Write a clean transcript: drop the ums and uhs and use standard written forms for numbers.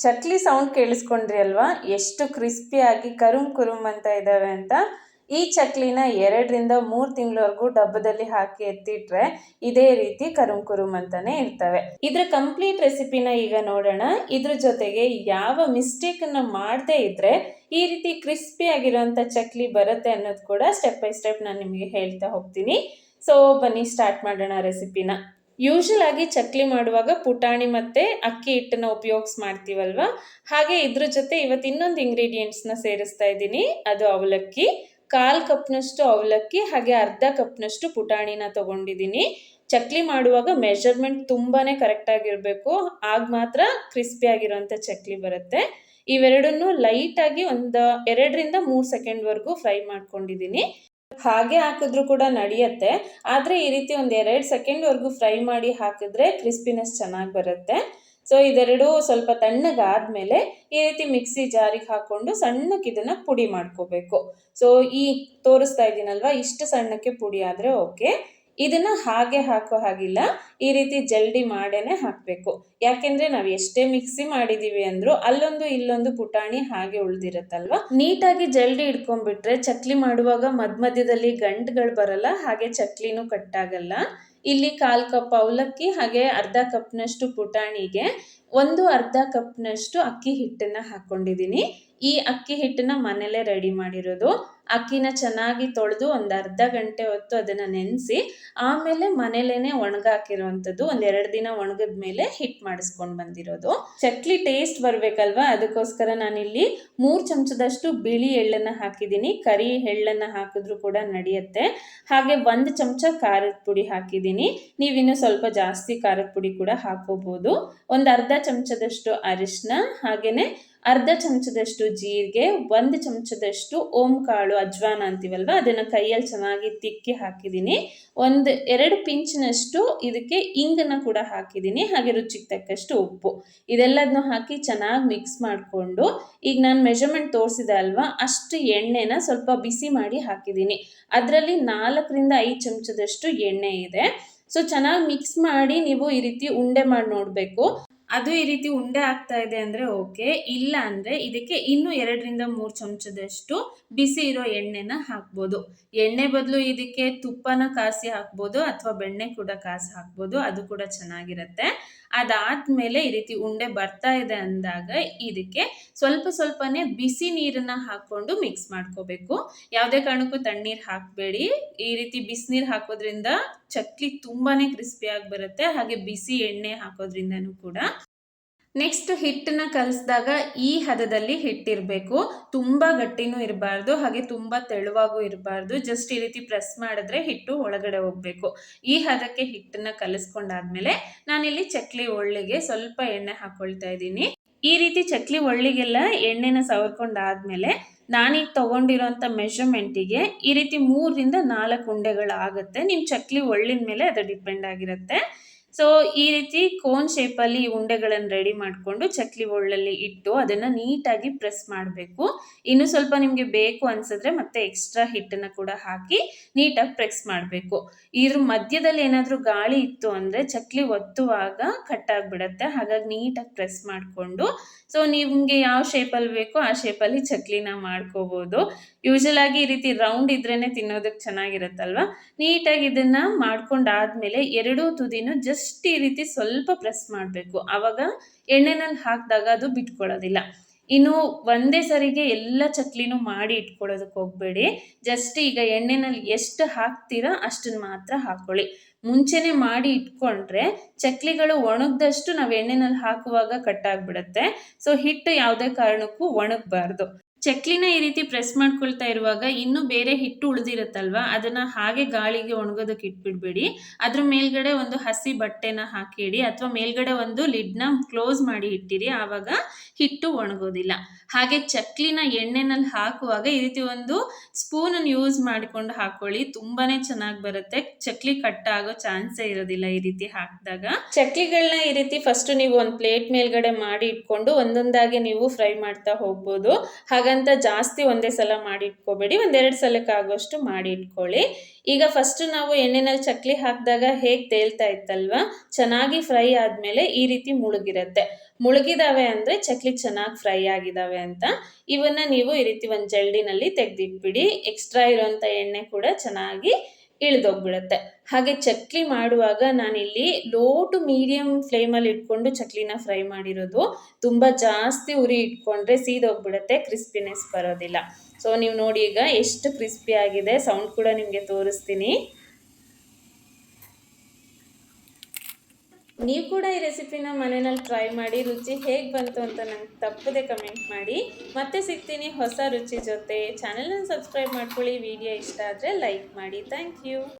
Chakli sound ಕೇಳಿಸ್ಕೊಂಡ್ರಿ ಅಲ್ವಾ, ಎಷ್ಟು ಕ್ರಿಸ್ಪಿಯಾಗಿ ಕುರುಮ್ ಅಂತ ಇದ್ದಾವೆ ಅಂತ. ಈ ಚಕ್ಲಿನ 2ರಿಂದ 3 ತಿಂಗಳವರೆಗೂ ಡಬ್ಬದಲ್ಲಿ ಹಾಕಿ ಎತ್ತಿಟ್ರೆ ಇದೇ ರೀತಿ ಕುರುಮ್ ಅಂತಾನೆ ಇರ್ತವೆ. ಇದ್ರ ಕಂಪ್ಲೀಟ್ ರೆಸಿಪಿನ ಈಗ ನೋಡೋಣ. ಇದ್ರ ಜೊತೆಗೆ ಯಾವ ಮಿಸ್ಟೇಕ್ ಅನ್ನ ಮಾಡದೇ ಇದ್ರೆ ಈ ರೀತಿ ಕ್ರಿಸ್ಪಿ ಆಗಿರುವಂತ ಚಕ್ಲಿ ಬರುತ್ತೆ ಅನ್ನೋದು ಕೂಡ ಸ್ಟೆಪ್ ಬೈ ಸ್ಟೆಪ್ ನಾನು ನಿಮಗೆ ಹೇಳ್ತಾ ಹೋಗ್ತೀನಿ. ಸೊ ಬನ್ನಿ ಸ್ಟಾರ್ಟ್ ಮಾಡೋಣ ರೆಸಿಪಿನ. ಯೂಶುವಲ್ ಆಗಿ ಚಕ್ಲಿ ಮಾಡುವಾಗ ಪುಟಾಣಿ ಮತ್ತೆ ಅಕ್ಕಿ ಹಿಟ್ಟನ್ನ ಉಪಯೋಗಿಸ್ ಮಾಡ್ತೀವಲ್ವಾ, ಹಾಗೆ ಇದ್ರ ಜೊತೆ ಇವತ್ತು ಇನ್ನೊಂದು ಇಂಗ್ರೀಡಿಯೆಂಟ್ಸ್ನ ಸೇರಿಸ್ತಾ ಇದ್ದೀನಿ. ಅದು ಅವಲಕ್ಕಿ. 1/4 ಕಪ್ನಷ್ಟು ಅವಲಕ್ಕಿ ಹಾಗೆ 1/2 ಕಪ್ನಷ್ಟು ಪುಟಾಣಿನ ತಗೊಂಡಿದ್ದೀನಿ. ಚಕ್ಲಿ ಮಾಡುವಾಗ ಮೆಜರ್ಮೆಂಟ್ ತುಂಬಾನೇ ಕರೆಕ್ಟ್ ಆಗಿರಬೇಕು, ಆಗ ಮಾತ್ರ ಕ್ರಿಸ್ಪಿ ಆಗಿರುವಂತ ಚಕ್ಲಿ ಬರುತ್ತೆ. ಇವೆರಡನ್ನು ಲೈಟ್ ಆಗಿ 2ರಿಂದ 3 ಸೆಕೆಂಡ್ವರೆಗೂ ಫ್ರೈ ಮಾಡ್ಕೊಂಡಿದ್ದೀನಿ. ಹಾಗೆ ಹಾಕಿದ್ರು ಕೂಡ ನಡೆಯುತ್ತೆ, ಆದರೆ ಈ ರೀತಿ 2 ಸೆಕೆಂಡ್ವರೆಗೂ ಫ್ರೈ ಮಾಡಿ ಹಾಕಿದ್ರೆ ಕ್ರಿಸ್ಪಿನೆಸ್ ಚೆನ್ನಾಗಿ ಬರುತ್ತೆ. ಸೊ ಇದೆರಡು ಸ್ವಲ್ಪ ತಣ್ಣಗಾದ್ಮೇಲೆ ಈ ರೀತಿ ಮಿಕ್ಸಿ ಜಾರಿಗೆ ಹಾಕೊಂಡು ಸಣ್ಣಕ್ಕೆ ಇದನ್ನ ಪುಡಿ ಮಾಡ್ಕೋಬೇಕು. ಸೊ ಈ ತೋರಿಸ್ತಾ ಇದ್ದೀನಲ್ವಾ, ಇಷ್ಟು ಸಣ್ಣಕ್ಕೆ ಪುಡಿ ಆದ್ರೆ ಓಕೆ. ಇದನ್ನ ಹಾಗೆ ಹಾಕೋ ಹಾಗಿಲ್ಲ, ಈ ರೀತಿ ಜಲ್ಡಿ ಮಾಡೇನೆ ಹಾಕಬೇಕು. ಯಾಕೆಂದ್ರೆ ನಾವು ಎಷ್ಟೇ ಮಿಕ್ಸಿ ಮಾಡಿದೀವಿ ಅಂದ್ರೂ ಅಲ್ಲೊಂದು ಇಲ್ಲೊಂದು ಪುಟಾಣಿ ಹಾಗೆ ಉಳ್ದಿರತ್ತಲ್ವಾ. ನೀಟಾಗಿ ಜಲ್ಡಿ ಇಟ್ಕೊಂಡ್ಬಿಟ್ರೆ ಚಕ್ಲಿ ಮಾಡುವಾಗ ಮಧ್ಯದಲ್ಲಿ ಗಂಟುಗಳು ಬರಲ್ಲ, ಹಾಗೆ ಚಕ್ಲಿನೂ ಕಟ್ಟಾಗಲ್ಲ. ಇಲ್ಲಿ 1/4 ಕಪ್ ಅವಲಕ್ಕಿ ಹಾಗೆ 1/2 ಕಪ್ನಷ್ಟು ಪುಟಾಣಿಗೆ 1/2 ಕಪ್ನಷ್ಟು ಅಕ್ಕಿ ಹಿಟ್ಟನ್ನ ಹಾಕೊಂಡಿದ್ದೀನಿ. ಈ ಅಕ್ಕಿ ಹಿಟ್ಟನ್ನ ಮನೇಲೆ ರೆಡಿ ಮಾಡಿರೋದು. ಅಕ್ಕಿನ ಚೆನ್ನಾಗಿ ತೊಳೆದು 1/2 ಗಂಟೆ ಹೊತ್ತು ಅದನ್ನ ನೆನೆಸಿ ಆಮೇಲೆ ಮನೇಲೇನೆ ಒಣಗಾಕಿರುವಂಥದ್ದು. 2 ದಿನ ಒಣಗಿದ ಮೇಲೆ ಹಿಟ್ಟು ಮಾಡಿಸ್ಕೊಂಡು ಬಂದಿರೋದು. ಚಕ್ಲಿ ಟೇಸ್ಟ್ ಬರ್ಬೇಕಲ್ವಾ, ಅದಕ್ಕೋಸ್ಕರ ನಾನಿಲ್ಲಿ 3 ಚಮಚದಷ್ಟು ಬಿಳಿ ಎಳ್ಳನ್ನ ಹಾಕಿದ್ದೀನಿ. ಕರಿ ಎಳ್ಳನ್ನ ಹಾಕಿದ್ರು ಕೂಡ ನಡೆಯುತ್ತೆ. ಹಾಗೆ 1 ಚಮಚ ಖಾರದ ಪುಡಿ ಹಾಕಿದ್ದೀನಿ. ನೀವಿನ್ನು ಸ್ವಲ್ಪ ಜಾಸ್ತಿ ಖಾರದ ಪುಡಿ ಕೂಡ ಹಾಕೋಬಹುದು. 1/2 ಚಮಚದಷ್ಟು ಅರಿಶಿನ, ಹಾಗೇನೆ 1/2 ಚಮಚದಷ್ಟು ಜೀರಿಗೆ, 1 ಚಮಚದಷ್ಟು ಓಂ ಕಾಳು ಅಜ್ವಾನ ಅಂತೀವಲ್ವಾ, ಅದನ್ನ ಕೈಯಲ್ಲಿ ಚೆನ್ನಾಗಿ ತಿಕ್ಕಿ ಹಾಕಿದ್ದೀನಿ. 2 ಪಿಂಚಿನಷ್ಟು ಇದಕ್ಕೆ ಇಂಗನ್ನ ಕೂಡ ಹಾಕಿದ್ದೀನಿ, ಹಾಗೆ ರುಚಿಗೆ ತಕ್ಕಷ್ಟು ಉಪ್ಪು. ಇದೆಲ್ಲದನ್ನು ಹಾಕಿ ಚೆನ್ನಾಗಿ ಮಿಕ್ಸ್ ಮಾಡಿಕೊಂಡು ಈಗ ನಾನು ಮೆಜರ್ಮೆಂಟ್ ತೋರಿಸಿದೆ ಅಲ್ವಾ, ಅಷ್ಟು ಎಣ್ಣೆನ ಸ್ವಲ್ಪ ಬಿಸಿ ಮಾಡಿ ಹಾಕಿದ್ದೀನಿ. ಅದರಲ್ಲಿ 4ರಿಂದ 5 ಚಮಚದಷ್ಟು ಎಣ್ಣೆ ಇದೆ. ಸೊ ಚೆನ್ನಾಗಿ ಮಿಕ್ಸ್ ಮಾಡಿ ನೀವು ಈ ರೀತಿ ಉಂಡೆ ಮಾಡಿ ನೋಡಬೇಕು. ಅದು ಈ ರೀತಿ ಉಂಡೆ ಆಗ್ತಾ ಇದೆ ಅಂದ್ರೆ ಓಕೆ, ಇಲ್ಲ ಅಂದ್ರೆ ಇದಕ್ಕೆ ಇನ್ನು 2ರಿಂದ 3 ಚಮಚದಷ್ಟು ಬಿಸಿ ಇರೋ ಎಣ್ಣೆನ ಹಾಕ್ಬೋದು. ಎಣ್ಣೆ ಬದಲು ಇದಕ್ಕೆ ತುಪ್ಪನ ಕಾಸಿ ಹಾಕ್ಬೋದು ಅಥವಾ ಬೆಣ್ಣೆ ಕೂಡ ಕಾಸಿ ಹಾಕ್ಬೋದು, ಅದು ಕೂಡ ಚೆನ್ನಾಗಿರುತ್ತೆ. ಅದಾದ್ಮೇಲೆ ಈ ರೀತಿ ಉಂಡೆ ಬರ್ತಾ ಇದೆ ಅಂದಾಗ ಇದಕ್ಕೆ ಸ್ವಲ್ಪನೇ ಬಿಸಿ ನೀರನ್ನ ಹಾಕೊಂಡು ಮಿಕ್ಸ್ ಮಾಡ್ಕೋಬೇಕು. ಯಾವುದೇ ಕಾರಣಕ್ಕೂ ತಣ್ಣೀರು ಹಾಕಬೇಡಿ. ಈ ರೀತಿ ಬಿಸಿನೀರು ಹಾಕೋದ್ರಿಂದ ಚಕ್ಲಿ ತುಂಬಾನೇ ಕ್ರಿಸ್ಪಿಯಾಗಿ ಬರುತ್ತೆ, ಹಾಗೆ ಬಿಸಿ ಎಣ್ಣೆ ಹಾಕೋದ್ರಿಂದನೂ ಕೂಡ. ನೆಕ್ಸ್ಟ್ ಹಿಟ್ಟನ್ನ ಕಲಿಸಿದಾಗ ಈ ಹದದಲ್ಲಿ ಹಿಟ್ಟಿರಬೇಕು. ತುಂಬ ಗಟ್ಟಿನೂ ಇರಬಾರ್ದು, ಹಾಗೆ ತುಂಬ ತೆಳುವಾಗೂ ಇರಬಾರ್ದು. ಜಸ್ಟ್ ಈ ರೀತಿ ಪ್ರೆಸ್ ಮಾಡಿದ್ರೆ ಹಿಟ್ಟು ಒಳಗಡೆ ಹೋಗಬೇಕು. ಈ ಹದಕ್ಕೆ ಹಿಟ್ಟನ್ನ ಕಲಿಸ್ಕೊಂಡಾದ್ಮೇಲೆ ನಾನಿಲ್ಲಿ ಚಕ್ಲಿ ಒಳ್ಳಿಗೆ ಸ್ವಲ್ಪ ಎಣ್ಣೆ ಹಾಕೊಳ್ತಾ ಇದ್ದೀನಿ. ಈ ರೀತಿ ಚಕ್ಲಿ ಒಳ್ಳಿಗೆಲ್ಲ ಎಣ್ಣೆನ ಸವರ್ಕೊಂಡಾದ್ಮೇಲೆ ನಾನೀಗ ತಗೊಂಡಿರೋಂಥ ಮೆಷರ್ಮೆಂಟಿಗೆ ಈ ರೀತಿ 3ರಿಂದ 4 ಉಂಡೆಗಳಾಗುತ್ತೆ. ನಿಮ್ಮ ಚಕ್ಲಿ ಒಳ್ಳಿನ ಮೇಲೆ ಅದು ಡಿಪೆಂಡ್ ಆಗಿರುತ್ತೆ. ಸೊ ಈ ರೀತಿ ಕೋನ್ ಶೇಪಲ್ಲಿ ಉಂಡೆಗಳನ್ನು ರೆಡಿ ಮಾಡಿಕೊಂಡು ಚಕ್ಲಿ ಒಳ್ಳಲ್ಲಿ ಇಟ್ಟು ಅದನ್ನು ನೀಟಾಗಿ ಪ್ರೆಸ್ ಮಾಡಬೇಕು. ಇನ್ನು ಸ್ವಲ್ಪ ನಿಮಗೆ ಬೇಕು ಅನ್ಸಿದ್ರೆ ಮತ್ತೆ ಎಕ್ಸ್ಟ್ರಾ ಹಿಟ್ಟನ್ನು ಕೂಡ ಹಾಕಿ ನೀಟಾಗಿ ಪ್ರೆಸ್ ಮಾಡಬೇಕು. ಇದ್ರ ಮಧ್ಯದಲ್ಲಿ ಏನಾದರೂ ಗಾಳಿ ಇತ್ತು ಅಂದರೆ ಚಕ್ಲಿ ಒತ್ತುವಾಗ ಕಟ್ಟಾಗ್ಬಿಡತ್ತೆ. ಹಾಗಾಗಿ ನೀಟಾಗಿ ಪ್ರೆಸ್ ಮಾಡಿಕೊಂಡು ಸೊ ನಿಮಗೆ ಯಾವ ಶೇಪಲ್ಲಿ ಬೇಕೋ ಆ ಶೇಪಲ್ಲಿ ಚಕ್ಲಿನ ಮಾಡ್ಕೋಬೋದು. ಯೂಶಲ್ ಆಗಿ ಈ ರೀತಿ ರೌಂಡ್ ಇದ್ರೇನೆ ತಿನ್ನೋದಕ್ಕೆ ಚೆನ್ನಾಗಿರುತ್ತಲ್ವಾ. ನೀಟಾಗಿ ಇದನ್ನ ಮಾಡ್ಕೊಂಡಾದ್ಮೇಲೆ 2 ತುದಿನೂ ಜಸ್ಟ್ ಈ ರೀತಿ ಸ್ವಲ್ಪ ಪ್ರೆಸ್ ಮಾಡಬೇಕು. ಆವಾಗ ಎಣ್ಣೆನಲ್ಲಿ ಹಾಕಿದಾಗ ಅದು ಬಿಟ್ಕೊಳ್ಳೋದಿಲ್ಲ. ಇನ್ನು ಒಂದೇ ಸರಿಗೆ ಎಲ್ಲ ಚಕ್ಲಿನೂ ಮಾಡಿ ಇಟ್ಕೊಳ್ಳೋದಕ್ಕೆ ಹೋಗಬೇಡಿ. ಜಸ್ಟ್ ಈಗ ಎಣ್ಣೆನಲ್ಲಿ ಎಷ್ಟು ಹಾಕ್ತೀರಾ ಅಷ್ಟನ್ನು ಮಾತ್ರ ಹಾಕೊಳ್ಳಿ. ಮುಂಚೆನೆ ಮಾಡಿ ಇಟ್ಕೊಂಡ್ರೆ ಚಕ್ಲಿಗಳು ಒಣಗ್ದಷ್ಟು ನಾವು ಎಣ್ಣೆನಲ್ಲಿ ಹಾಕುವಾಗ ಕಟ್ಟಾಗ್ಬಿಡುತ್ತೆ. ಸೊ ಹಿಟ್ಟು ಯಾವುದೇ ಕಾರಣಕ್ಕೂ ಒಣಗಬಾರ್ದು. ಚಕ್ಲಿನ ಈ ರೀತಿ ಪ್ರೆಸ್ ಮಾಡ್ಕೊಳ್ತಾ ಇರುವಾಗ ಇನ್ನೂ ಬೇರೆ ಹಿಟ್ಟು ಉಳಿದಿರುತ್ತಲ್ವಾ, ಅದನ್ನ ಹಾಗೆ ಗಾಳಿಗೆ ಒಣಗೋದಕ್ಕೆ ಇಟ್ಬಿಡ್ಬೇಡಿ. ಅದ್ರ ಮೇಲ್ಗಡೆ ಒಂದು ಹಸಿ ಬಟ್ಟೆನ ಹಾಕಿಡಿ ಅಥವಾ ಮೇಲ್ಗಡೆ ಒಂದು ಲಿಡ್ನ ಕ್ಲೋಸ್ ಮಾಡಿ ಇಟ್ಟಿರಿ. ಆವಾಗ ಹಿಟ್ಟು ಒಣಗೋದಿಲ್ಲ. ಹಾಗೆ ಚಕ್ಲಿನ ಎಣ್ಣೆನಲ್ಲಿ ಹಾಕುವಾಗ ಈ ರೀತಿ ಒಂದು ಸ್ಪೂನನ್ನು ಯೂಸ್ ಮಾಡಿಕೊಂಡು ಹಾಕೊಳ್ಳಿ, ತುಂಬಾನೇ ಚೆನ್ನಾಗಿ ಬರುತ್ತೆ. ಚಕ್ಲಿ ಕಟ್ಟಾಗೋ ಚಾನ್ಸೇ ಇರೋದಿಲ್ಲ ಈ ರೀತಿ ಹಾಕಿದಾಗ. ಚಕ್ಲಿಗಳನ್ನ ಈ ರೀತಿ ಫಸ್ಟ್ ನೀವು ಒಂದು ಪ್ಲೇಟ್ ಮೇಲ್ಗಡೆ ಮಾಡಿ ಇಟ್ಕೊಂಡು ಒಂದೊಂದಾಗಿ ನೀವು ಫ್ರೈ ಮಾಡ್ತಾ ಹೋಗ್ಬೋದು. ಹಾಗಾಗಿ ಹಾಗಂತ ಜಾಸ್ತಿ ಒಂದೇ ಸಲ ಮಾಡಿ ಇಟ್ಕೋಬೇಡಿ, ಒಂದೆರಡು ಸಲಕ್ಕಾಗುವಷ್ಟು ಮಾಡಿ ಇಟ್ಕೊಳ್ಳಿ. ಈಗ ಫಸ್ಟು ನಾವು ಎಣ್ಣೆನಲ್ಲಿ ಚಕ್ಲಿ ಹಾಕಿದಾಗ ಹೇಗೆ ತೇಲ್ತಾ ಇತ್ತಲ್ವ, ಚೆನ್ನಾಗಿ ಫ್ರೈ ಆದಮೇಲೆ ಈ ರೀತಿ ಮುಳುಗಿರುತ್ತೆ. ಮುಳುಗಿದಾವೆ ಅಂದರೆ ಚಕ್ಲಿ ಚೆನ್ನಾಗಿ ಫ್ರೈ ಆಗಿದ್ದಾವೆ ಅಂತ. ಇವನ್ನ ನೀವು ಈ ರೀತಿ ಒಂದು ಜರಡಿನಲ್ಲಿ ತೆಗೆದಿಟ್ಬಿಡಿ. ಎಕ್ಸ್ಟ್ರಾ ಇರೋಂಥ ಎಣ್ಣೆ ಕೂಡ ಚೆನ್ನಾಗಿ ಇಳಿದೋಗ್ಬಿಡುತ್ತೆ. ಹಾಗೆ ಚಕ್ಲಿ ಮಾಡುವಾಗ ನಾನಿಲ್ಲಿ ಲೋ ಟು ಮೀಡಿಯಮ್ ಫ್ಲೇಮಲ್ಲಿ ಇಟ್ಕೊಂಡು ಚಕ್ಲಿನ ಫ್ರೈ ಮಾಡಿರೋದು. ತುಂಬ ಜಾಸ್ತಿ ಉರಿ ಇಟ್ಕೊಂಡ್ರೆ ಸೀದೋಗ್ಬಿಡುತ್ತೆ, ಕ್ರಿಸ್ಪಿನೆಸ್ ಬರೋದಿಲ್ಲ. ಸೊ ನೀವು ನೋಡಿ ಈಗ ಎಷ್ಟು ಕ್ರಿಸ್ಪಿ ಆಗಿದೆ, ಸೌಂಡ್ ಕೂಡ ನಿಮಗೆ ತೋರಿಸ್ತೀನಿ. ನೀವು ಕೂಡ ಈ ರೆಸಿಪಿನ ಮನೆಯಲ್ಲಿ ಟ್ರೈ ಮಾಡಿ, ರುಚಿ ಹೇಗೆ ಬಂತು ಅಂತ ನಂಗೆ ತಪ್ಪದೆ ಕಮೆಂಟ್ ಮಾಡಿ. ಮತ್ತೆ ಸಿಗ್ತೀನಿ ಹೊಸ ರುಚಿ ಜೊತೆ. ಚಾನೆಲ್ನ ಸಬ್ಸ್ಕ್ರೈಬ್ ಮಾಡ್ಕೊಳ್ಳಿ, ವಿಡಿಯೋ ಇಷ್ಟ ಆದರೆ ಲೈಕ್ ಮಾಡಿ. Thank you.